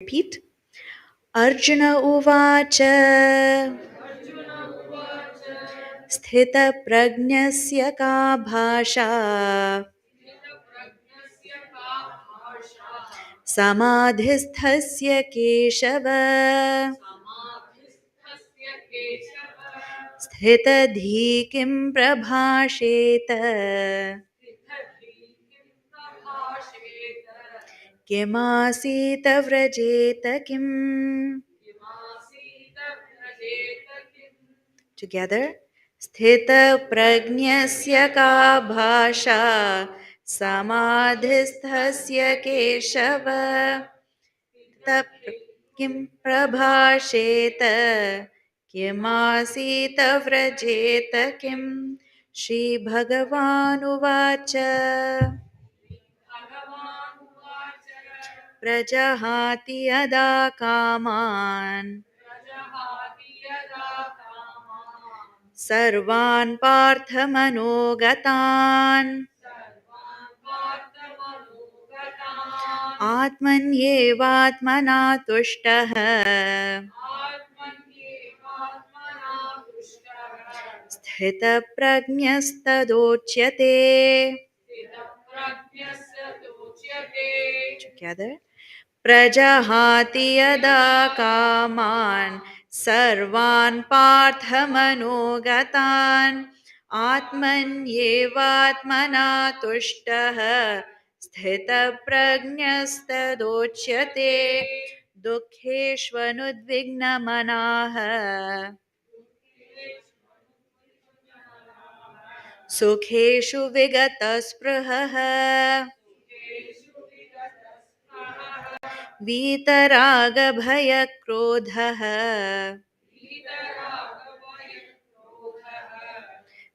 Repeat. Arjuna uvacha स्थितप्रज्ञस्य का भाषा समाधिस्थस्य केशव स्थितधी किं प्रभाषेत किमासीत व्रजेत किम्. Together. स्थितप्रज्ञस्य का भाषा समाधिस्थस्य केशव किं प्रभाषेत किमासीत व्रजेत किम्. श्रीभगवानुवाच प्रजहाति यदा कामान् सर्वान् पार्थमनोगतान् आत्मन्येवात्मना तुष्टः स्थितप्रज्ञस्तदोच्यते. Together. प्रजहाति यदा कामान् सर्वान् पार्थमनोगतान् आत्मन्येवात्मना तुष्टः स्थितप्रज्ञस्तदोच्यते. दुःखेष्वनुद्विग्नमनाः सुखेषु विगतस्पृहः वीतरागभयक्रोधः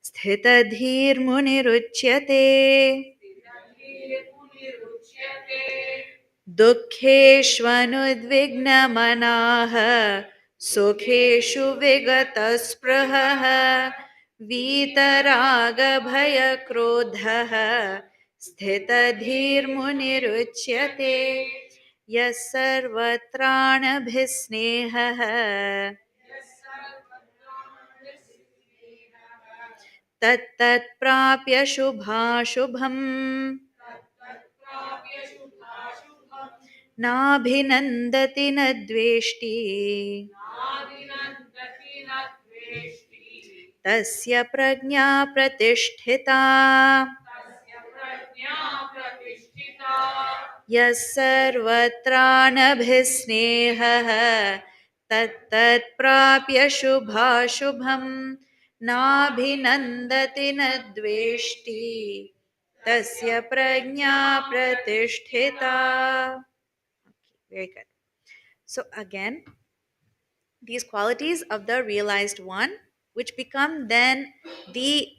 स्थितधीर्मुनिरुच्यते. दुःखेष्वनुद्विग्नमनाः सुखेषु विगतस्पृहः वीतरागभयक्रोधः स्थितधीर्मुनिरुच्यते. यः सर्वत्राणभिस्नेहः तत्तत्प्राप्य शुभाशुभम् नाभिनन्दति न द्वेष्टि तस्य प्रज्ञा प्रतिष्ठिता. यः सर्वत्राणभिस्नेहः तत्तत्प्राप्य शुभाशुभम् नाभिनन्दति न द्वेष्टि तस्य प्रज्ञा प्रतिष्ठिता. Very good. So again, these qualities of the realized one, which become then the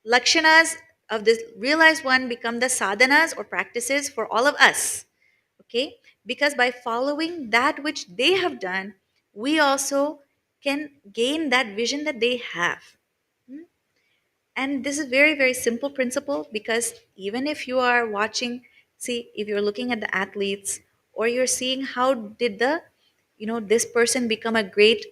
lakshanas of this realized one, become the sadhanas or practices for all of us. Okay? Because by following that which they have done, we also can gain that vision that they have. And this is very, very simple principle, because even if you are watching, see, if you're looking at the athletes, or you're seeing how did this person become a great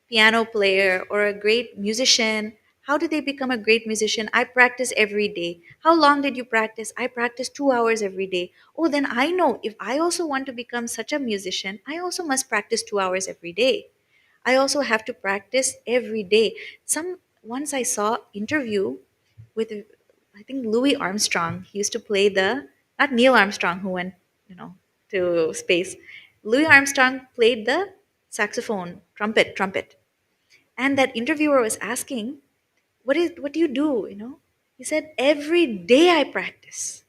piano player or a great musician. How did they become a great musician? I practice every day. How long did you practice? I practice 2 hours every day. Oh, then I know if I also want to become such a musician, I also must practice 2 hours every day. I also have to practice every day. Once I saw interview with, I think, Louis Armstrong. He used to play the, not Neil Armstrong who went to space. Louis Armstrong played the saxophone, trumpet. And that interviewer was asking, what do you do? He said, every day I practice.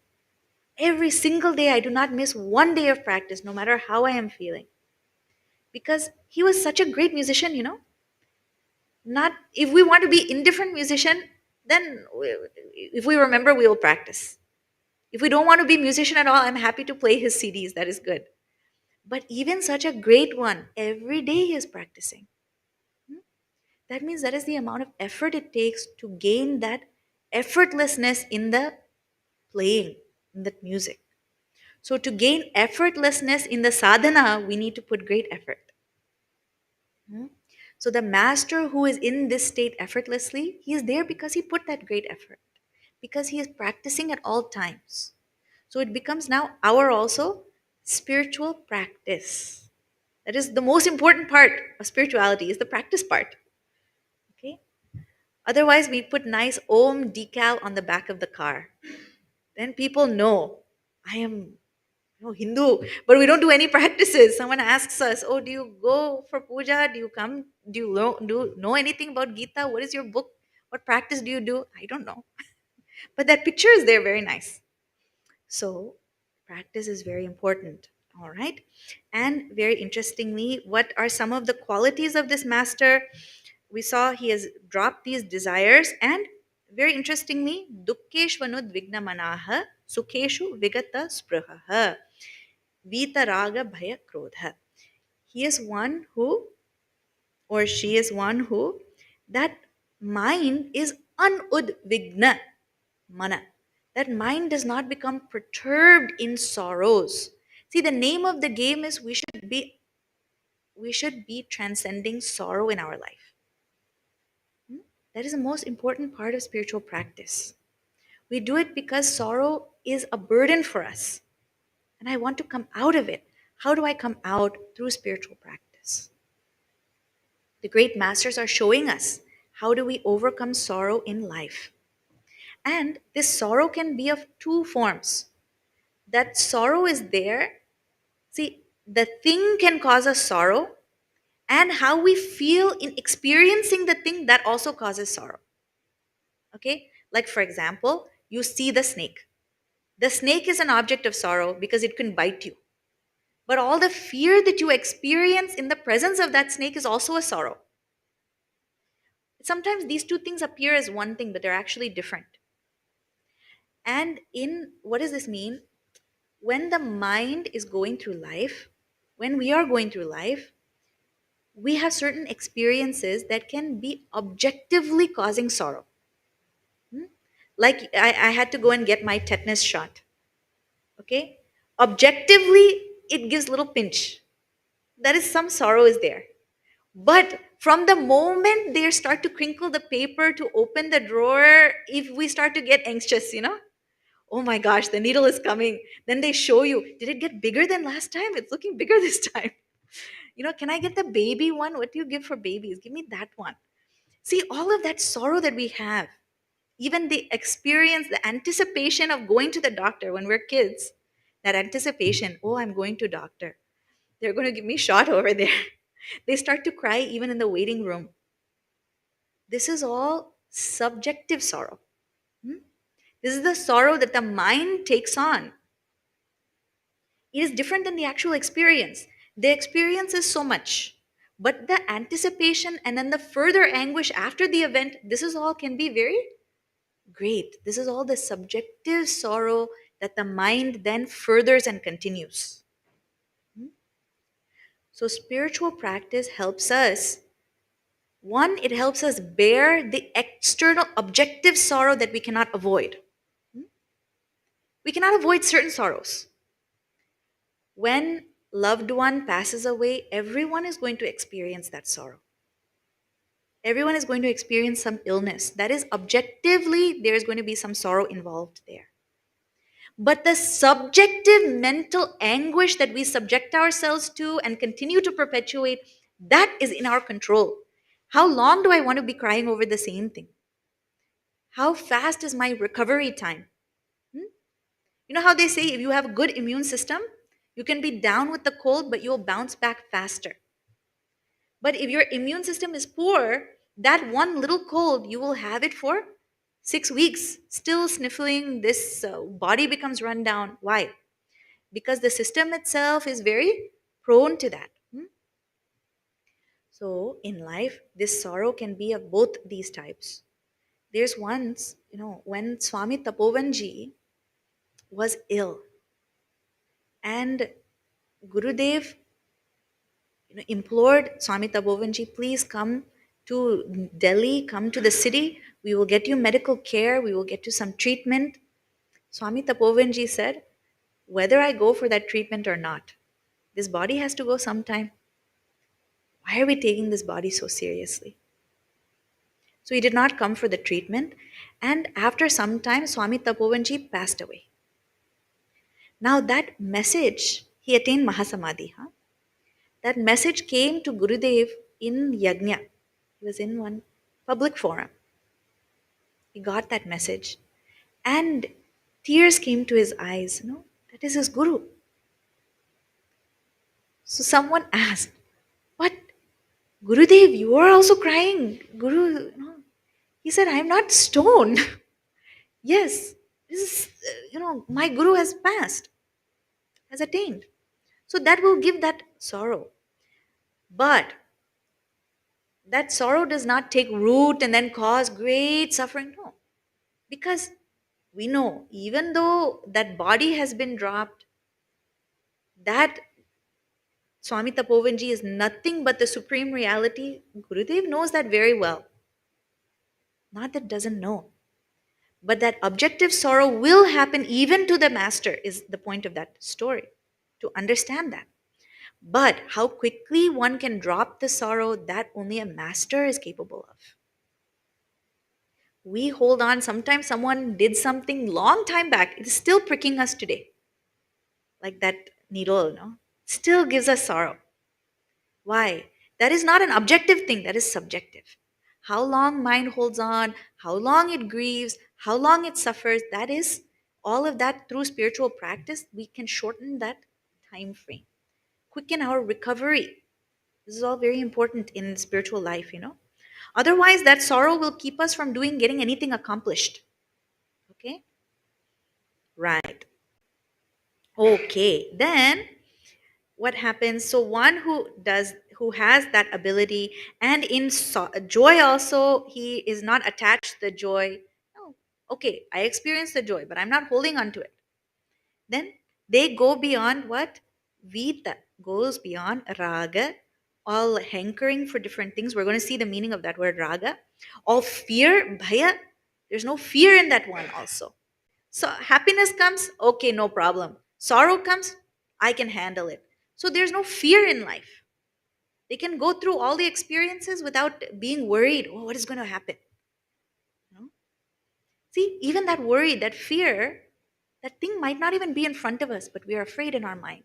Every single day I do not miss one day of practice, no matter how I am feeling. Because he was such a great musician. Not if we want to be indifferent musician, then if we remember, we will practice. If we don't want to be musician at all, I'm happy to play his CDs. That is good. But even such a great one, every day he is practicing. That means that is the amount of effort it takes to gain that effortlessness in the playing, in that music. So to gain effortlessness in the sadhana, we need to put great effort. Hmm? So the master who is in this state effortlessly, he is there because he put that great effort, because he is practicing at all times. So it becomes now our also spiritual practice. That is the most important part of spirituality is the practice part. Okay? Otherwise, we put nice Om decal on the back of the car. Then people know I am Hindu, but we don't do any practices. Someone asks us, "Oh, do you go for puja? Do you come? Do you know anything about Gita? What is your book? What practice do you do?" I don't know, but that picture is there, very nice. So, practice is very important. All right, and very interestingly, what are some of the qualities of this master? We saw he has dropped these desires, and very interestingly, dukkeshvanud vignamanaha sukheshu vigata spruhaha Vitaraga Bhaya Krodha. He is one who, or she is one who, that mind is anudvigna mana. That mind does not become perturbed in sorrows. See, the name of the game is we should be transcending sorrow in our life. Hmm? That is the most important part of spiritual practice. We do it because sorrow is a burden for us. And I want to come out of it. How do I come out? Through spiritual practice. The great masters are showing us how do we overcome sorrow in life. And this sorrow can be of two forms. That sorrow is there. See, the thing can cause us sorrow, and how we feel in experiencing the thing that also causes sorrow. Okay? Like, for example, you see the snake. The snake is an object of sorrow because it can bite you. But all the fear that you experience in the presence of that snake is also a sorrow. Sometimes these two things appear as one thing, but they're actually different. And in what does this mean? When the mind is going through life, when we are going through life, we have certain experiences that can be objectively causing sorrow. Hmm? Like I had to go and get my tetanus shot. Okay? Objectively, it gives little pinch. That is some sorrow is there. But from the moment they start to crinkle the paper to open the drawer, if we start to get anxious, oh my gosh, the needle is coming. Then they show you, did it get bigger than last time? It's looking bigger this time. Can I get the baby one? What do you give for babies? Give me that one. See, all of that sorrow that we have, even the experience, the anticipation of going to the doctor when we're kids, that anticipation, oh, I'm going to doctor. They're going to give me shot over there. They start to cry even in the waiting room. This is all subjective sorrow. Hmm? This is the sorrow that the mind takes on. It is different than the actual experience. The experience is so much. But the anticipation and then the further anguish after the event, this is all can be very great. This is all the subjective sorrow that the mind then furthers and continues. Hmm? So, spiritual practice helps us. One, it helps us bear the external objective sorrow that we cannot avoid. Hmm? We cannot avoid certain sorrows. When loved one passes away, everyone is going to experience that sorrow. Everyone is going to experience some illness. That is objectively, there is going to be some sorrow involved there. But the subjective mental anguish that we subject ourselves to and continue to perpetuate, that is in our control. How long do I want to be crying over the same thing? How fast is my recovery time? Hmm? You know how they say if you have a good immune system, you can be down with the cold, but you'll bounce back faster. But if your immune system is poor, that one little cold, you will have it for 6 weeks, still sniffling. This body becomes run down. Why? Because the system itself is very prone to that. Hmm? So in life, this sorrow can be of both these types. There's once, when Swami Tapovanji was ill, and Gurudev implored Swami Tapovanji, please come to Delhi, come to the city. We will get you medical care. We will get you some treatment. Swami Tapovanji said, whether I go for that treatment or not, this body has to go sometime. Why are we taking this body so seriously? So he did not come for the treatment. And after some time, Swami Tapovanji passed away. Now that message, he attained Mahasamadhi. Huh? That message came to Gurudev in Yajna. He was in one public forum. He got that message. And tears came to his eyes. No, that is his Guru. So someone asked, "But Gurudev, you are also crying. Guru, no." He said, "I am not stone." Yes, this is, my Guru has passed, has attained. So that will give that sorrow. But that sorrow does not take root and then cause great suffering. No. Because we know, even though that body has been dropped, that Swami Tapovanji is nothing but the supreme reality. Gurudev knows that very well. Not that doesn't know. But that objective sorrow will happen even to the master, is the point of that story. To understand that. But how quickly one can drop the sorrow, that only a master is capable of. We hold on. Sometimes someone did something long time back. It is still pricking us today. Like that needle, still gives us sorrow. Why? That is not an objective thing, that is subjective. How long mind holds on, how long it grieves, how long it suffers, that is all of that through spiritual practice, we can shorten that time frame, quicken our recovery. This is all very important in spiritual life. Otherwise, that sorrow will keep us from getting anything accomplished. Okay? Right. Okay. Then what happens, so one who has that ability, and in joy also, he is not attached to the joy. No, okay, I experience the joy, but I'm not holding on to it. Then they go beyond what? Vita goes beyond raga, all hankering for different things. We're going to see the meaning of that word raga. All fear, bhaya, there's no fear in that one also. So happiness comes, okay, no problem. Sorrow comes, I can handle it. So there's no fear in life. They can go through all the experiences without being worried. Oh, what is going to happen? You know? See, even that worry, that fear, that thing might not even be in front of us, but we are afraid in our mind.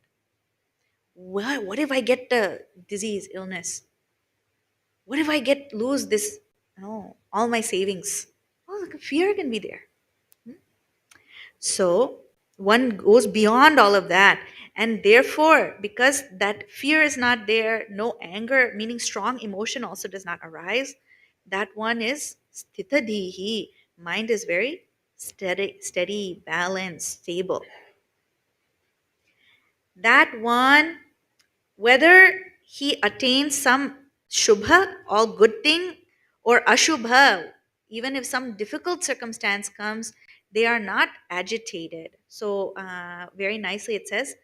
What if I get the disease, illness? What if I lose this, all my savings? Oh, look, fear can be there. So one goes beyond all of that. And therefore, because that fear is not there, no anger, meaning strong emotion also does not arise, that one is sthitadihi. Mind is very steady, balanced, stable. That one, whether he attains some shubha, all good thing, or ashubha, even if some difficult circumstance comes, they are not agitated. So very nicely it says,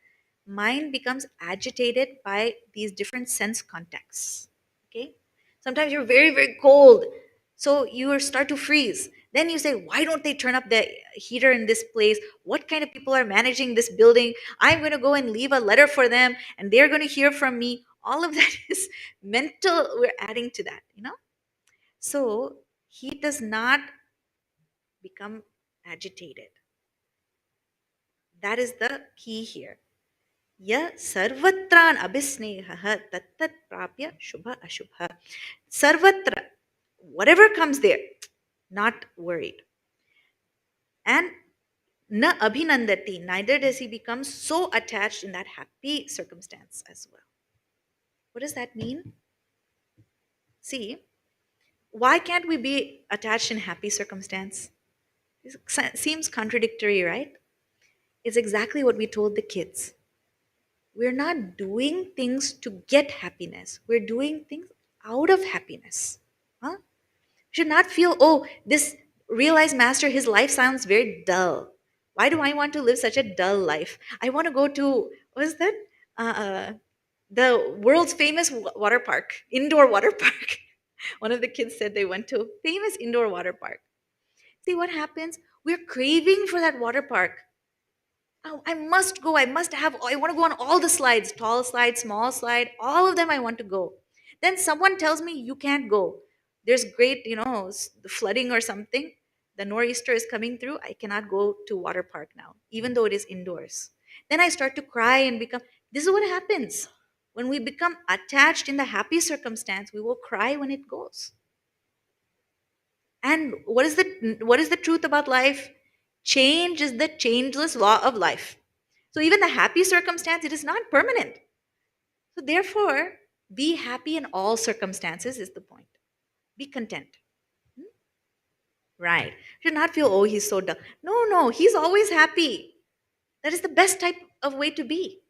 mind becomes agitated by these different sense contexts. Okay, sometimes you're very very cold, so you start to freeze. Then you say, why don't they turn up the heater in this place? What kind of people are managing this building? I'm going to go and leave a letter for them, and they're going to hear from me. All of that is mental. We're adding to that. So he does not become agitated. That is the key here. Ya sarvatran abhisneha tattat prapya shubha ashubha. Sarvatra, whatever comes there, not worried. And na abhinandati, neither does he become so attached in that happy circumstance as well. What does that mean? See, why can't we be attached in happy circumstance? It seems contradictory, right? It's exactly what we told the kids. We're not doing things to get happiness. We're doing things out of happiness. Huh? We should not feel, oh, this realized master, his life sounds very dull. Why do I want to live such a dull life? I want to go to, what is that? Uh, uh, the world's famous water park, indoor water park. One of the kids said they went to a famous indoor water park. See what happens? We're craving for that water park. Oh, I must go. I must have, I want to go on all the slides, tall slide, small slide, all of them I want to go. Then someone tells me you can't go. There's great, flooding or something. The nor'easter is coming through. I cannot go to water park now, even though it is indoors. Then I start to cry and become, this is what happens. When we become attached in the happy circumstance, we will cry when it goes. And what is the truth about life? Change is the changeless law of life. So even the happy circumstance, it is not permanent. So therefore, be happy in all circumstances is the point. Be content. Hmm? Right. Should not feel, oh, he's so dull. No, no, he's always happy. That is the best type of way to be.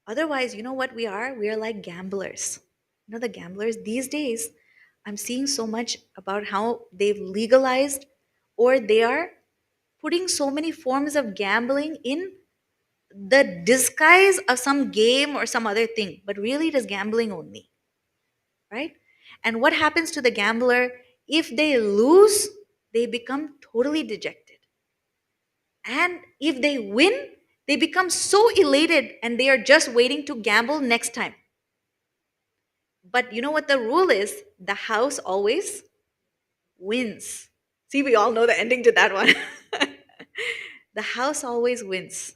Otherwise, you know what we are? We are like gamblers. You know the gamblers these days, I'm seeing so much about how they've legalized or they are putting so many forms of gambling in the disguise of some game or some other thing, but really it is gambling only, right? And what happens to the gambler? If they lose, they become totally dejected. And if they win, they become so elated and they are just waiting to gamble next time. But you know what the rule is? The house always wins. See, we all know the ending to that one. The house always wins.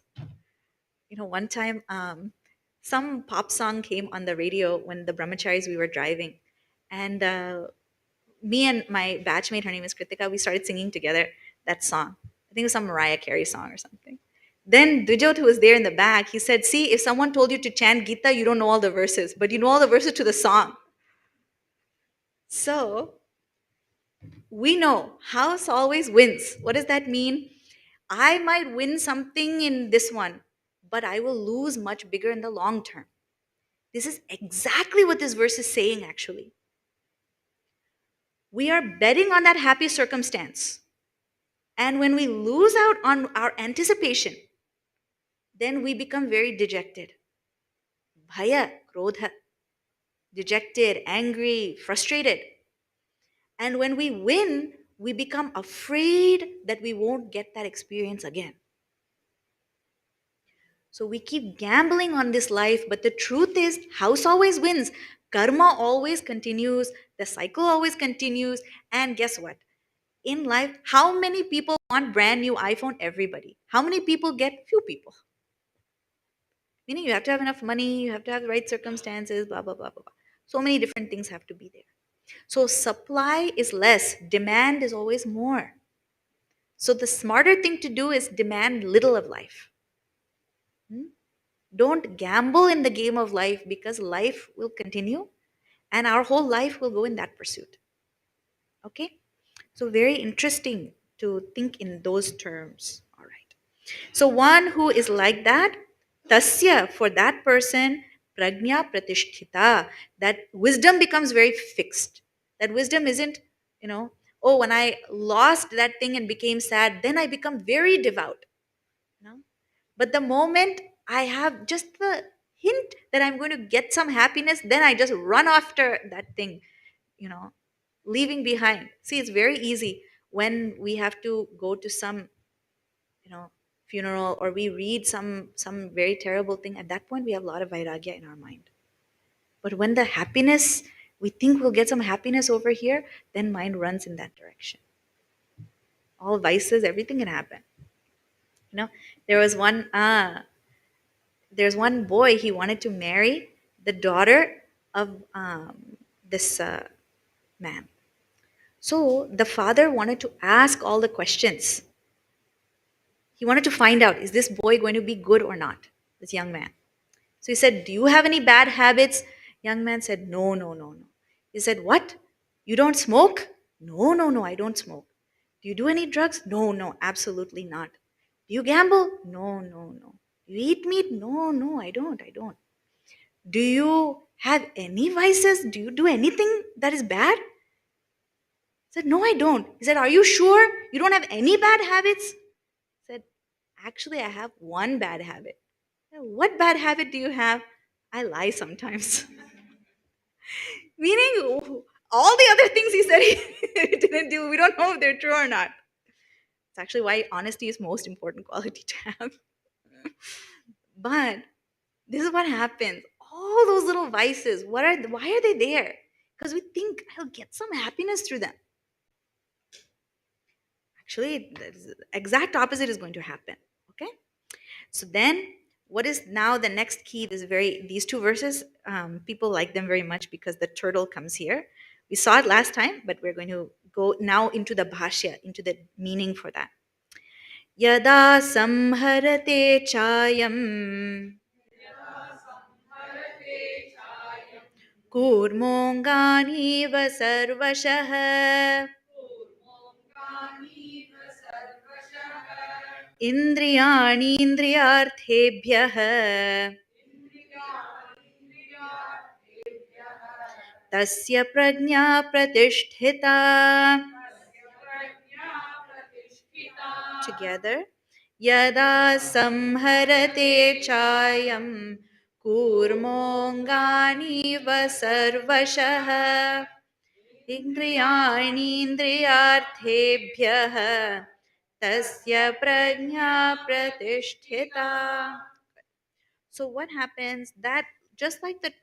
One time, some pop song came on the radio when the brahmacharis we were driving, and me and my batchmate, her name is Kritika, we started singing together that song. I think it was some Mariah Carey song or something. Then Dujot, who was there in the back, he said, "See, if someone told you to chant Gita, you don't know all the verses, but you know all the verses to the song." So we know house always wins. What does that mean? I might win something in this one, but I will lose much bigger in the long term. This is exactly what this verse is saying, actually. We are betting on that happy circumstance. And when we lose out on our anticipation, then we become very dejected. Bhaya, krodha, dejected, angry, frustrated. And when we win, we become afraid that we won't get that experience again. So we keep gambling on this life, but the truth is, house always wins. Karma always continues, the cycle always continues. And guess what? In life, how many people want brand new iPhone? Everybody. How many people get? Few people. Meaning you have to have enough money, you have to have the right circumstances, blah, blah, blah, blah, blah. So many different things have to be there. So supply is less, demand is always more. So the smarter thing to do is demand little of life. Hmm? Don't gamble in the game of life because life will continue and our whole life will go in that pursuit. Okay? So, very interesting to think in those terms. All right. So, one who is like that, tasya, for that person, prajna pratishtita, that wisdom becomes very fixed. That wisdom isn't, you know, oh, when I lost that thing and became sad, then I become very devout. No? But the moment I have just the hint that I'm going to get some happiness, then I just run after that thing, you know, leaving behind. See, it's very easy when we have to go to some, you know, funeral or we read some very terrible thing. At that point, we have a lot of vairagya in our mind. But when the happiness, we think we'll get some happiness over here, then mind runs in that direction. All vices, everything can happen. You know, there was one. There's one boy, he wanted to marry the daughter of this man. So the father wanted to ask all the questions. He wanted to find out, is this boy going to be good or not, this young man? So he said, do you have any bad habits? Young man said, no, no, no, no. He said, what? You don't smoke? No, no, no, I don't smoke. Do you do any drugs? No, no, absolutely not. Do you gamble? No, no, no. Do you eat meat? No, no, I don't. Do you have any vices? Do you do anything that is bad? I said, no, I don't. He said, are you sure you don't have any bad habits? I said, actually, I have one bad habit. I said, what bad habit do you have? I lie sometimes. Meaning, all the other things he said he didn't do, we don't know if they're true or not. It's actually why honesty is most important quality to have. But this is what happens. All those little vices, why are they there? Because we think I'll get some happiness through them. Actually, the exact opposite is going to happen. Okay? So then, what is now the next key? These two verses, people like them very much because the turtle comes here. We saw it last time, but we're going to go now into the bhashya, into the meaning for that. Yada samharate chayam कूर्मोऽङ्गानीव सर्वशः इन्द्रियाणीन्द्रियार्थेभ्यः तस्य प्रज्ञा प्रतिष्ठिता. Together. यदा संहरते चायं कूर्मोऽङ्गानीव सर्वशः इन्द्रियाणीन्द्रियार्थेभ्यः तस्य प्रज्ञा प्रतिष्ठिता. So what happens that just like the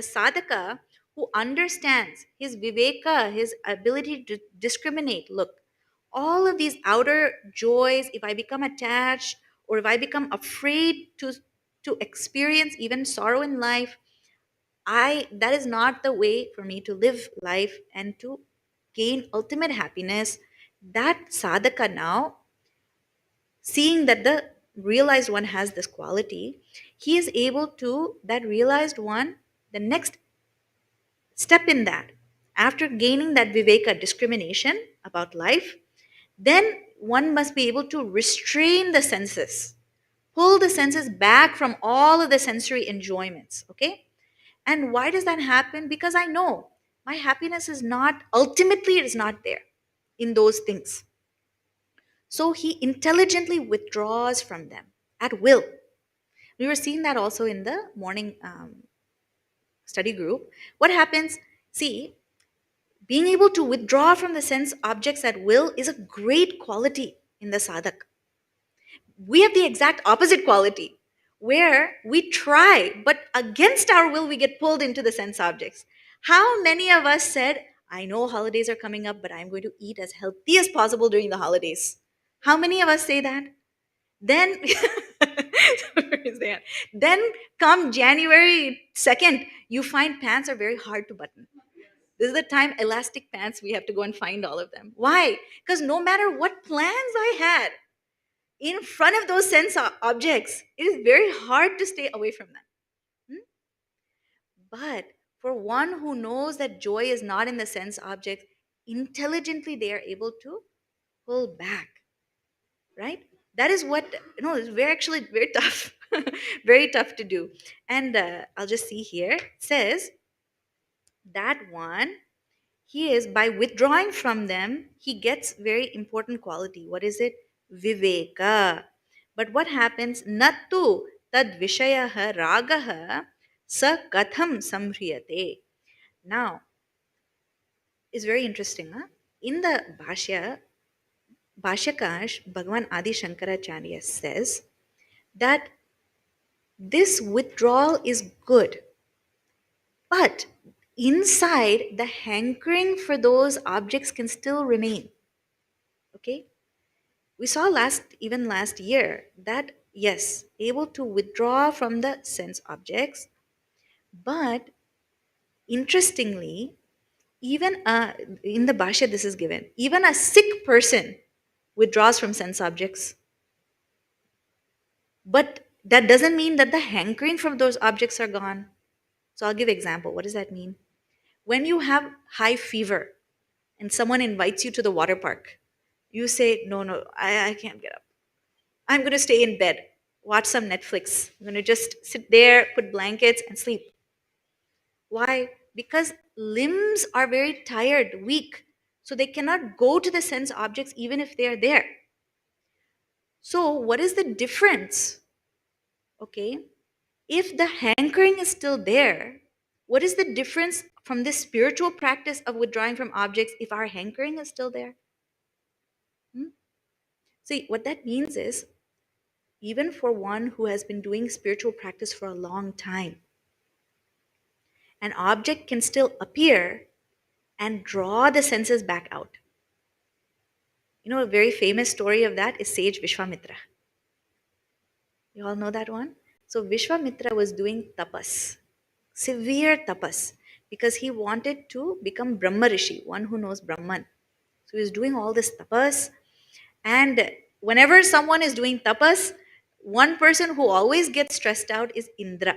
sadhaka who understands his viveka, his ability to discriminate, look, all of these outer joys, if I become attached or if I become afraid to experience even sorrow in life, I that is not the way for me to live life and to gain ultimate happiness. That sadhaka now, seeing that the realized one has this quality, he is able to, that realized one, the next step in that, after gaining that viveka discrimination about life, then one must be able to restrain the senses, pull the senses back from all of the sensory enjoyments. Okay? And why does that happen? Because I know my happiness is not, ultimately, it is not there in those things. So he intelligently withdraws from them at will. We were seeing that also in the morning study group. What happens? See, being able to withdraw from the sense objects at will is a great quality in the sadhak. We have the exact opposite quality where we try, but against our will, we get pulled into the sense objects. How many of us said, I know holidays are coming up, but I'm going to eat as healthy as possible during the holidays? How many of us say that? Then, then come January 2nd, you find pants are very hard to button. This is the time elastic pants, we have to go and find all of them. Why? Because no matter what plans I had, in front of those sense objects, it is very hard to stay away from them. Hmm? But for one who knows that joy is not in the sense objects, intelligently they are able to pull back, right? That is what, it's very actually very tough, very tough to do. And I'll just see here. It says that one, he is, by withdrawing from them, he gets very important quality. What is it? Viveka. But what happens? Nattu tad vishayaha ragaha sa katham samhriyate. Now, it's very interesting. Huh? In the Bhashyakash, Bhagavan Adi Shankaracharya says that this withdrawal is good, but inside the hankering for those objects can still remain. Okay? We saw last year that yes, able to withdraw from the sense objects, but interestingly, even in the Bhashya this is given, even a sick person withdraws from sense objects. But that doesn't mean that the hankering from those objects are gone. So I'll give example. What does that mean? When you have high fever and someone invites you to the water park, you say, no, no, I can't get up. I'm going to stay in bed, watch some Netflix. I'm going to just sit there, put blankets, and sleep. Why? Because limbs are very tired, weak. So they cannot go to the sense objects even if they are there. So, what is the difference? Okay. If the hankering is still there, what is the difference from this spiritual practice of withdrawing from objects if our hankering is still there? Hmm? See, what that means is, even for one who has been doing spiritual practice for a long time, an object can still appear and draw the senses back out. You know, a very famous story of that is sage Vishwamitra. You all know that one? So Vishwamitra was doing tapas, severe tapas, because he wanted to become Brahma Rishi, one who knows Brahman. So he was doing all this tapas. And whenever someone is doing tapas, one person who always gets stressed out is Indra.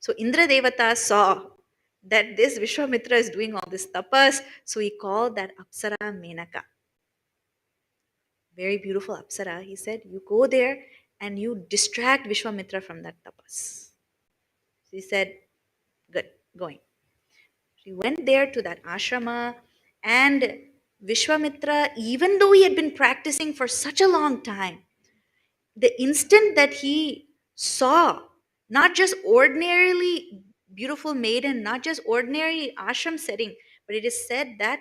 So Indra Devata saw that this Vishwamitra is doing all this tapas, so he called that Apsara Menaka. Very beautiful Apsara. He said, you go there and you distract Vishwamitra from that tapas. So he said, good, going. He went there to that ashrama, and Vishwamitra, even though he had been practicing for such a long time, the instant that he saw not just ordinarily beautiful maiden, not just ordinary ashram setting, but it is said that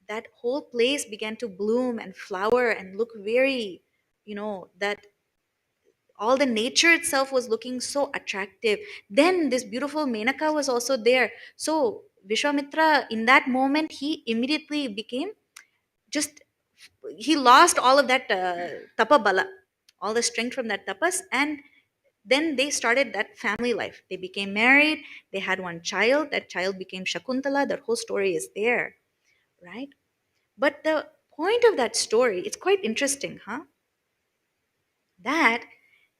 that whole place began to bloom and flower and look very, that all the nature itself was looking so attractive. Then this beautiful Menaka was also there. So Vishwamitra, in that moment, he immediately became just, he lost all of that tapa bala, all the strength from that tapas, and then they started that family life. They became married, they had one child, that child became Shakuntala. That whole story is there, right? But the point of that story, it's quite interesting, huh? That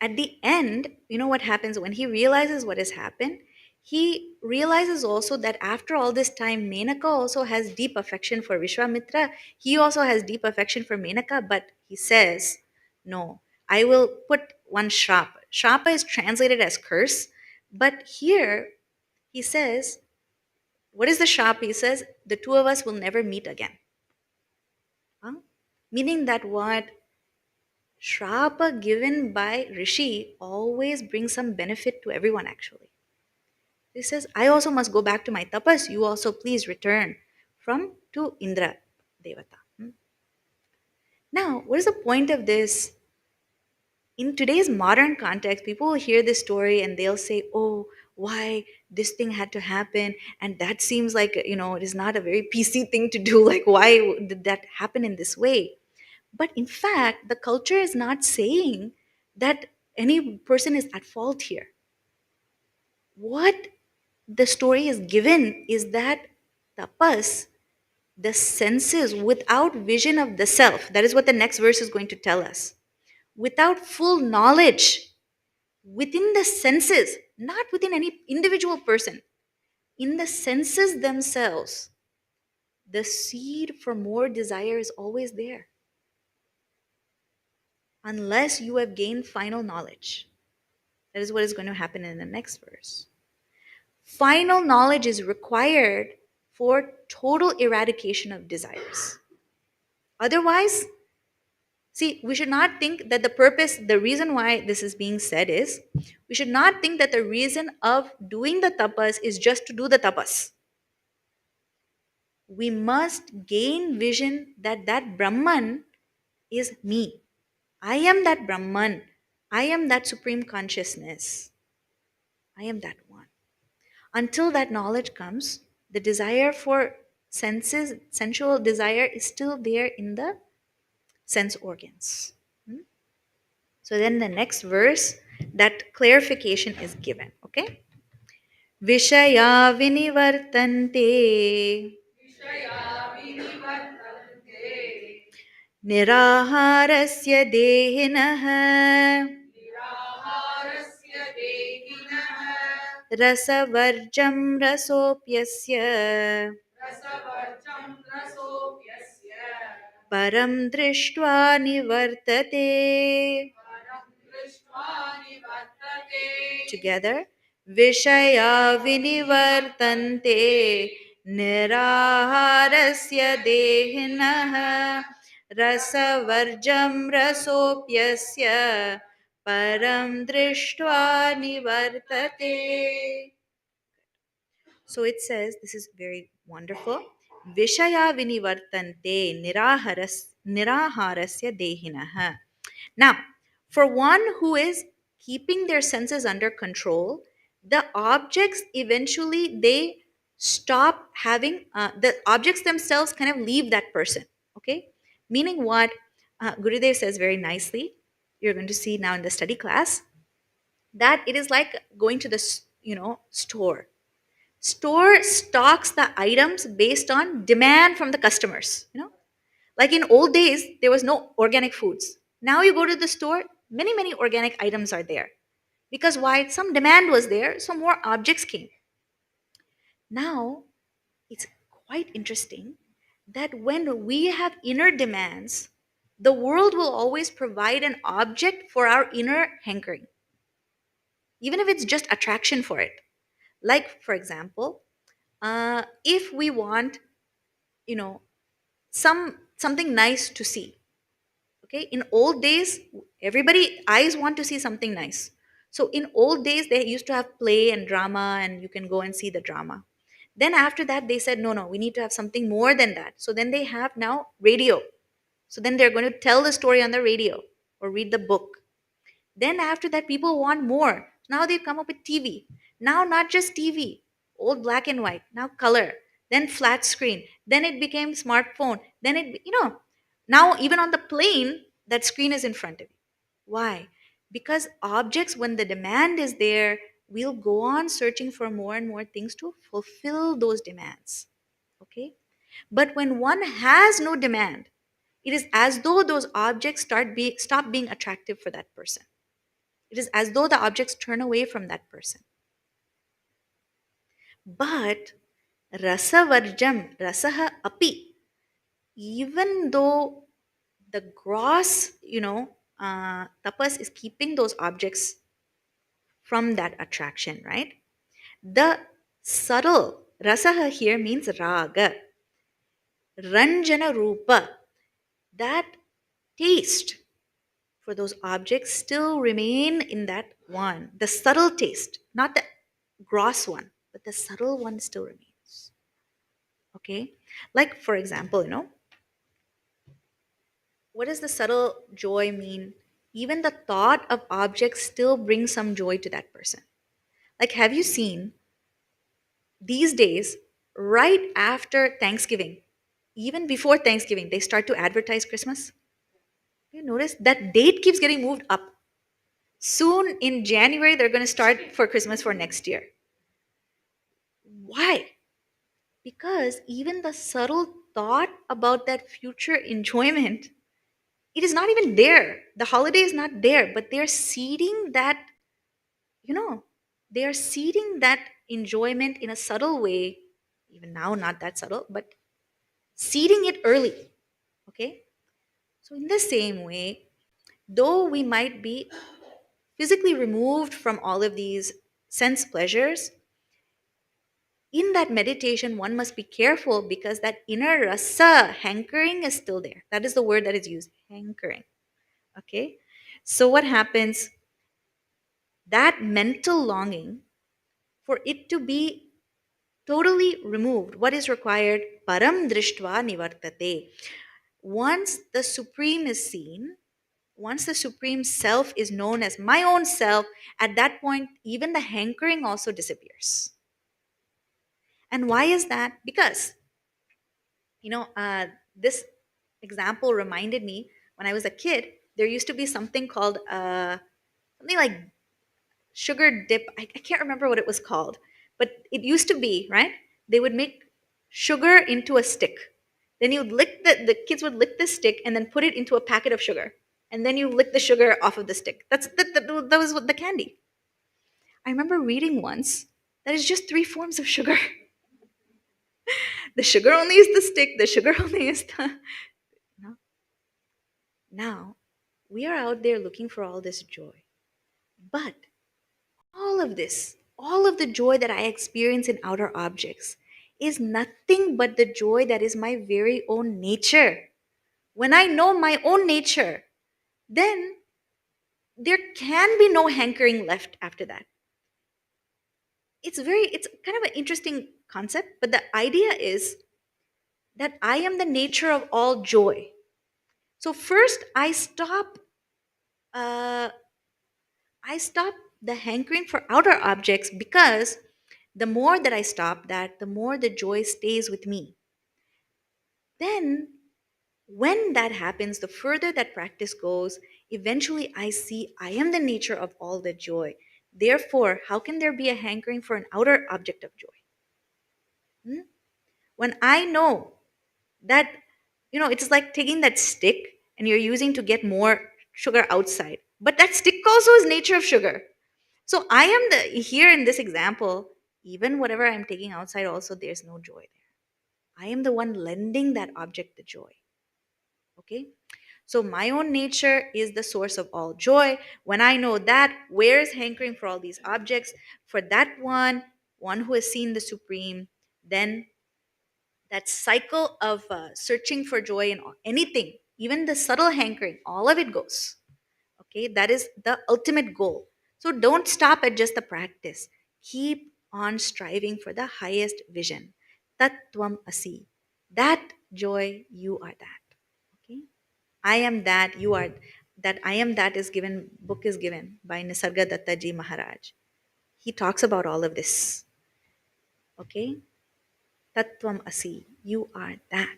at the end, you know what happens when he realizes what has happened? He realizes also that after all this time, Menaka also has deep affection for Vishwamitra. He also has deep affection for Menaka, but he says, no, I will put one shrapa. Shrapa is translated as curse, but here he says, what is the shrapa? He says, the two of us will never meet again. Huh? Meaning that what? Shrapa given by Rishi always brings some benefit to everyone, actually. He says, I also must go back to my tapas. You also please return from to Indra Devata. Now, what is the point of this? In today's modern context, people will hear this story and they'll say, oh, why this thing had to happen? And that seems like, it is not a very PC thing to do. Like, why did that happen in this way? But in fact, the culture is not saying that any person is at fault here. What the story is given is that tapas, the senses without vision of the self, that is what the next verse is going to tell us. Without full knowledge within the senses, not within any individual person, in the senses themselves, the seed for more desire is always there. Unless you have gained final knowledge. That is what is going to happen in the next verse. Final knowledge is required for total eradication of desires. Otherwise, see, we should not think that the reason why this is being said is, we should not think that the reason of doing the tapas is just to do the tapas. We must gain vision that that Brahman is me. I am that Brahman. I am that supreme consciousness. I am that one. Until that knowledge comes, the desire for senses, sensual desire, is still there in the sense organs. So then the next verse, that clarification is given. Okay? Vishaya vinivartante niraharasya dehinah रसवर्जं रसोऽप्यस्य परं दृष्ट्वा निवर्तते. Together. Vishaya vinivartante niraharasya dehinah rasavarjam rasopyasya param drishtva nivartate. So it says, this is very wonderful. Vishaya vinivartante niraharasya dehinah. Now, for one who is keeping their senses under control, the objects eventually they stop having the objects themselves kind of leave that person. Okay, meaning what Gurudev says very nicely. You're going to see now in the study class that it is like going to the store. Store stocks the items based on demand from the customers. Like in old days, there was no organic foods. Now you go to the store, many organic items are there. Because why? Some demand was there, so more objects came. Now, it's quite interesting that when we have inner demands, the world will always provide an object for our inner hankering, even if it's just attraction for it. Like, for example, if we want, you know, something nice to see. Okay, in old days, everybody eyes want to see something nice. So in old days, they used to have play and drama, and you can go and see the drama. Then after that, they said, no, no, we need to have something more than that. So then they have now radio. So then they're going to tell the story on the radio or read the book. Then after that, people want more. Now they come up with TV. Now not just TV, old black and white, now color, then flat screen. Then it became smartphone. Then now even on the plane, that screen is in front of you. Why? Because objects, when the demand is there, we'll go on searching for more and more things to fulfill those demands. Okay? But when one has no demand, it is as though those objects stop being attractive for that person. It is as though the objects turn away from that person. But rasavarjam, rasaha api, even though the gross, tapas is keeping those objects from that attraction, right? The subtle, rasaha here means raga, ranjana rupa, that taste for those objects still remain in that one. The subtle taste, not the gross one, but the subtle one still remains. Okay? Like, for example, what does the subtle joy mean? Even the thought of objects still brings some joy to that person. Like, have you seen these days, right after Thanksgiving, even before Thanksgiving, they start to advertise Christmas? You notice that date keeps getting moved up. Soon in January, they're going to start for Christmas for next year. Why? Because even the subtle thought about that future enjoyment, it is not even there. The holiday is not there, but they're seeding that, you know, they are seeding that enjoyment in a subtle way, even now, not that subtle, but seeding it early. Okay? So, in the same way, though we might be physically removed from all of these sense pleasures, in that meditation, one must be careful because that inner rasa, hankering, is still there. That is the word that is used, hankering. Okay? So, what happens? That mental longing, for it to be totally removed, what is required? Param drishtva nivartate. Once the Supreme is seen, once the Supreme Self is known as my own self, at that point, even the hankering also disappears. And why is that? Because this example reminded me when I was a kid, there used to be something called something like sugar dip. I can't remember what it was called, but it used to be, right? They would make sugar into a stick. Then you lick the kids would lick the stick and then put it into a packet of sugar. And then you lick the sugar off of the stick. That was what the candy. I remember reading once that is just three forms of sugar. The sugar only is the stick, the sugar only is the. No. Now, we are out there looking for all this joy. But all of this, all of the joy that I experience in outer objects is nothing but the joy that is my very own nature. When I know my own nature, then there can be no hankering left after that. It's kind of an interesting concept, but the idea is that I am the nature of all joy. So first, Uh, I stop the hankering for outer objects because the more that I stop that, the more the joy stays with me. Then, when that happens, the further that practice goes, eventually I see I am the nature of all the joy. Therefore, how can there be a hankering for an outer object of joy? Hmm? When I know that, it's like taking that stick and you're using to get more sugar outside, but that stick also is nature of sugar. So I am the here in this example, even whatever I'm taking outside, also there's no joy there. I am the one lending that object the joy. Okay? So my own nature is the source of all joy. When I know that, where is hankering for all these objects? For that one who has seen the supreme, then that cycle of searching for joy in anything, even the subtle hankering, all of it goes. Okay, that is the ultimate goal. So don't stop at just the practice. Keep on striving for the highest vision. Tattvam asi. That joy, you are that. Okay, I am that, you are that. I am that is given, book is given by Nisarga Dattaji Maharaj. He talks about all of this. Okay, Tattvam asi. You are that.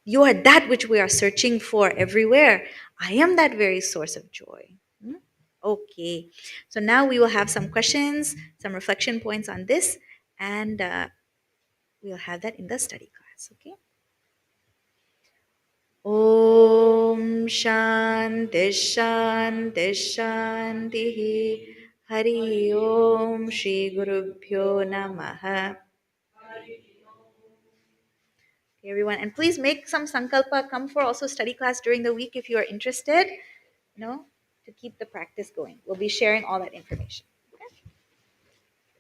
You are that which we are searching for everywhere. I am that very source of joy. Hmm? Okay. So now we will have some questions, some reflection points on this, and we'll have that in the study class. Okay. Om Shanti Shanti Shanti Hari Om Shri Guru Pyo Namaha. Okay, everyone, and please make some sankalpa. Come for also study class during the week if you are interested. To keep the practice going. We'll be sharing all that information.